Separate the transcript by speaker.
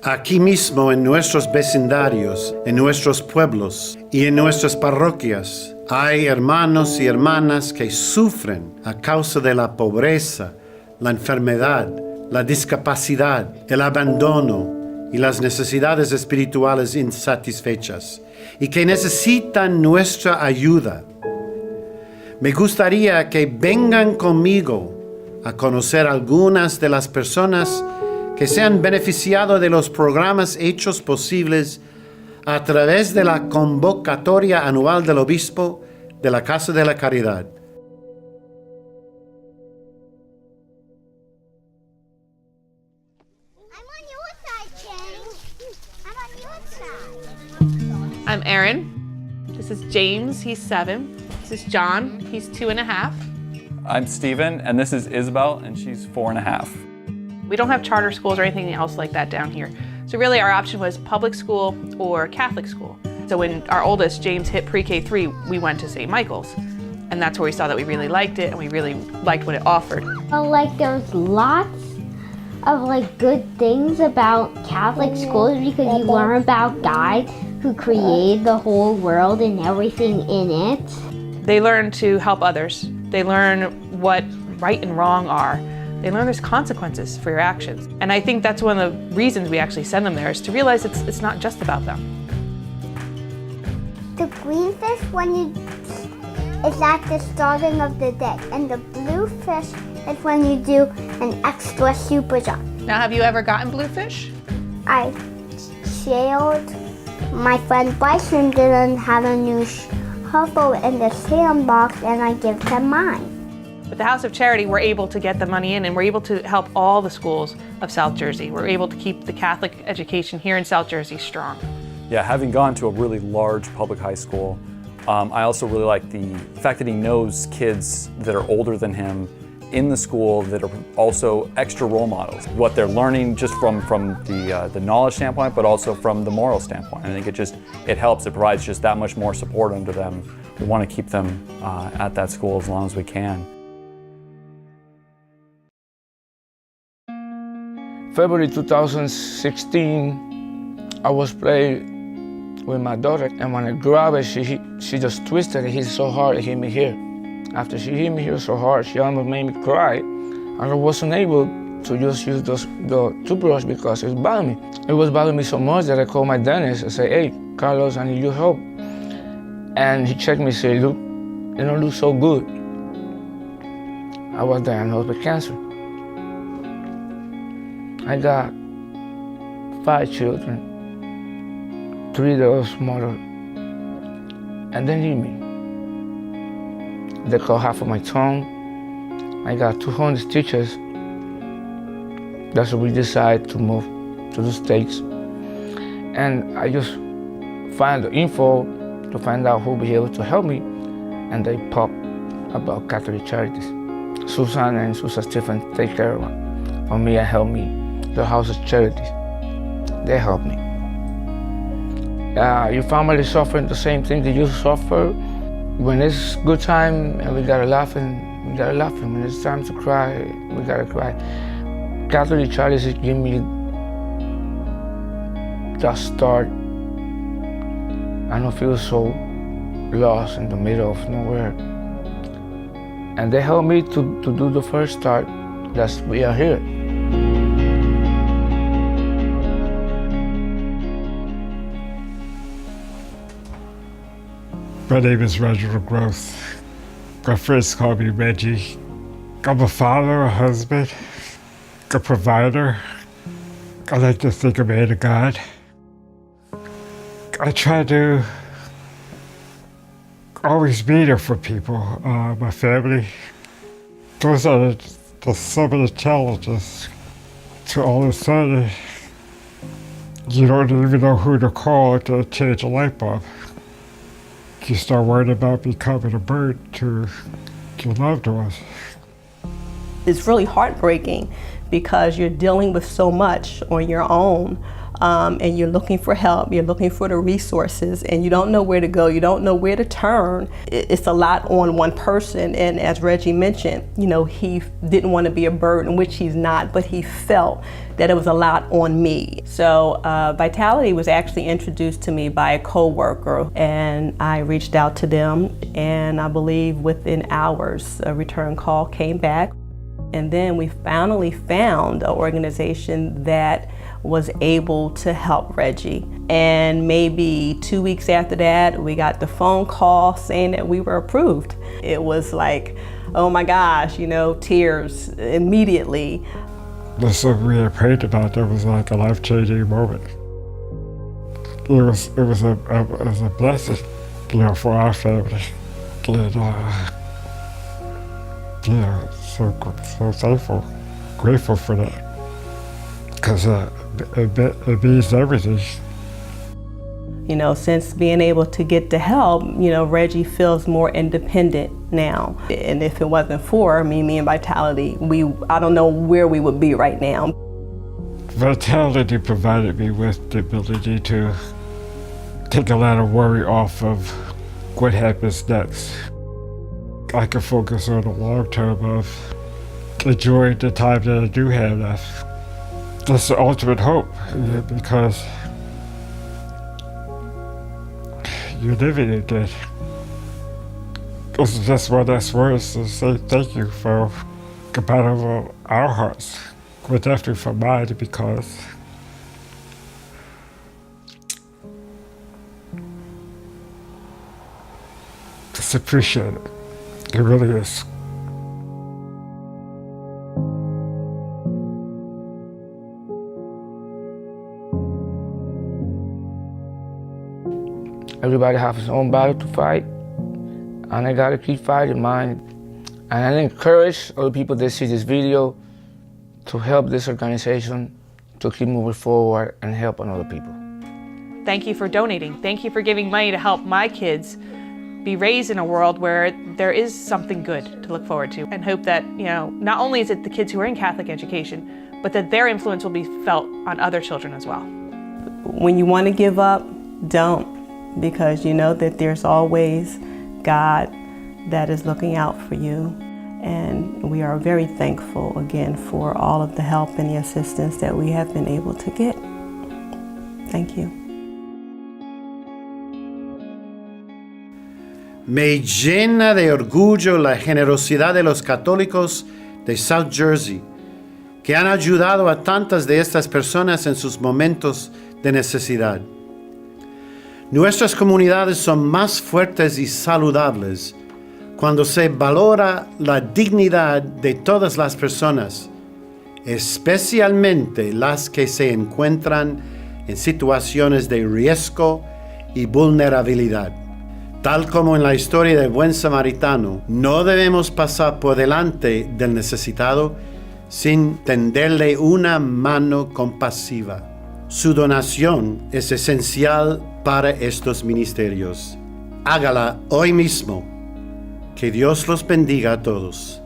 Speaker 1: Aquí mismo en nuestros vecindarios, en nuestros pueblos y en nuestras parroquias, hay hermanos y hermanas que sufren a causa de la pobreza, la enfermedad, la discapacidad, el abandono y las necesidades espirituales insatisfechas y que necesitan nuestra ayuda. Me gustaría que vengan conmigo a conocer algunas de las personas que se han beneficiado de los programas hechos posibles a través de la convocatoria anual del Obispo de la Casa de la Caridad.
Speaker 2: I'm Erin. This is James, he's 7. This is John, he's 2.5.
Speaker 3: I'm Stephen, and this is Isabel, and she's 4.5.
Speaker 2: We don't have charter schools or anything else like that down here. So really our option was public school or Catholic school. So when our oldest, James, hit pre-K3, we went to St. Michael's. And that's where we saw that we really liked it and we really liked what it offered.
Speaker 4: Like there's lots of good things about Catholic schools because you learn about God who created the whole world and everything in it.
Speaker 2: They learn to help others. They learn what right and wrong are. They learn there's consequences for your actions. And I think that's one of the reasons we actually send them there is to realize it's not just about them.
Speaker 5: The green fish is at the starting of the day, and the blue fish is when you do an extra super jump.
Speaker 2: Now, have you ever gotten bluefish?
Speaker 5: I sailed. My friend Bryson didn't have a new shovel in the sandbox, and I gave them mine.
Speaker 2: With the House of Charity, we're able to get the money in and we're able to help all the schools of South Jersey. We're able to keep the Catholic education here in South Jersey strong.
Speaker 3: Yeah, having gone to a really large public high school, I also really like the fact that he knows kids that are older than him in the school that are also extra role models. What they're learning just from the knowledge standpoint, but also from the moral standpoint. I think it helps. It provides just that much more support unto them. We want to keep them at that school as long as we can.
Speaker 6: February 2016, I was playing with my daughter, and when I grabbed it, she just twisted it. Hit so hard it hit me here. After she hit me here so hard, she almost made me cry. And I wasn't able to just use the toothbrush because it was bothering me. It was bothering me so much that I called my dentist and said, "Hey, Carlos, I need your help." And he checked me and said, "Look, you don't look so good." I was diagnosed with cancer. I got 5 children, 3 of those smaller, and they leave me. They cut half of my tongue. I got 200 stitches. That's when we decided to move to the States. And I just find the info to find out who will be able to help me, and they pop about Catholic Charities. Susan and Susan Stephen take care of me and help me. The House of Charities, they help me. Your family suffering the same thing that you suffer. When it's good time and we gotta laugh, and we gotta laugh. And when it's time to cry, we gotta cry. Catholic Charities give me the start. I don't feel so lost in the middle of nowhere. And they help me to do the first start. That's we are here.
Speaker 7: My name is Reginald Gross. My friends call me Reggie. I'm a father, a husband, a provider. I like to think a man of God. I try to always be there for people, my family. Those are some of the challenges. To all of a sudden, you don't even know who to call to change a light bulb. You start worrying about becoming a burden to your loved ones.
Speaker 8: It's really heartbreaking because you're dealing with so much on your own. And you're looking for help, you're looking for the resources, and you don't know where to go, you don't know where to turn. It's a lot on one person, and as Reggie mentioned, you know, he didn't want to be a burden, which he's not, but he felt that it was a lot on me. So Vitality was actually introduced to me by a co-worker, and I reached out to them, and I believe within hours a return call came back. And then we finally found an organization that was able to help Reggie. And maybe 2 weeks after that, we got the phone call saying that we were approved. It was like, oh my gosh, you know, tears immediately.
Speaker 7: The stuff we had prayed about, that was like a life-changing moment. It was a blessing, you know, for our family. And, yeah, so thankful, grateful for that, because it means everything.
Speaker 8: You know, since being able to get the help, you know, Reggie feels more independent now. And if it wasn't for me and Vitality, I don't know where we would be right now.
Speaker 7: Vitality provided me with the ability to take a lot of worry off of what happens next. I can focus on the long term of enjoying the time that I do have left. That's the ultimate hope, because you're living it then. That's one last words to say thank you for compatible of our hearts, but definitely for mine, because it's appreciated. It really is.
Speaker 6: Everybody has his own battle to fight, and I gotta keep fighting mine. And I encourage other people that see this video to help this organization to keep moving forward and help other people.
Speaker 2: Thank you for donating. Thank you for giving money to help my kids be raised in a world where there is something good to look forward to, and hope that, you know, not only is it the kids who are in Catholic education, but that their influence will be felt on other children as well.
Speaker 8: When you want to give up, don't, because you know that there's always God that is looking out for you. And we are very thankful again for all of the help and the assistance that we have been able to get. Thank you.
Speaker 1: Me llena de orgullo la generosidad de los católicos de South Jersey, que han ayudado a tantas de estas personas en sus momentos de necesidad. Nuestras comunidades son más fuertes y saludables cuando se valora la dignidad de todas las personas, especialmente las que se encuentran en situaciones de riesgo y vulnerabilidad. Tal como en la historia del buen samaritano, no debemos pasar por delante del necesitado sin tenderle una mano compasiva. Su donación es esencial para estos ministerios. Hágala hoy mismo. Que Dios los bendiga a todos.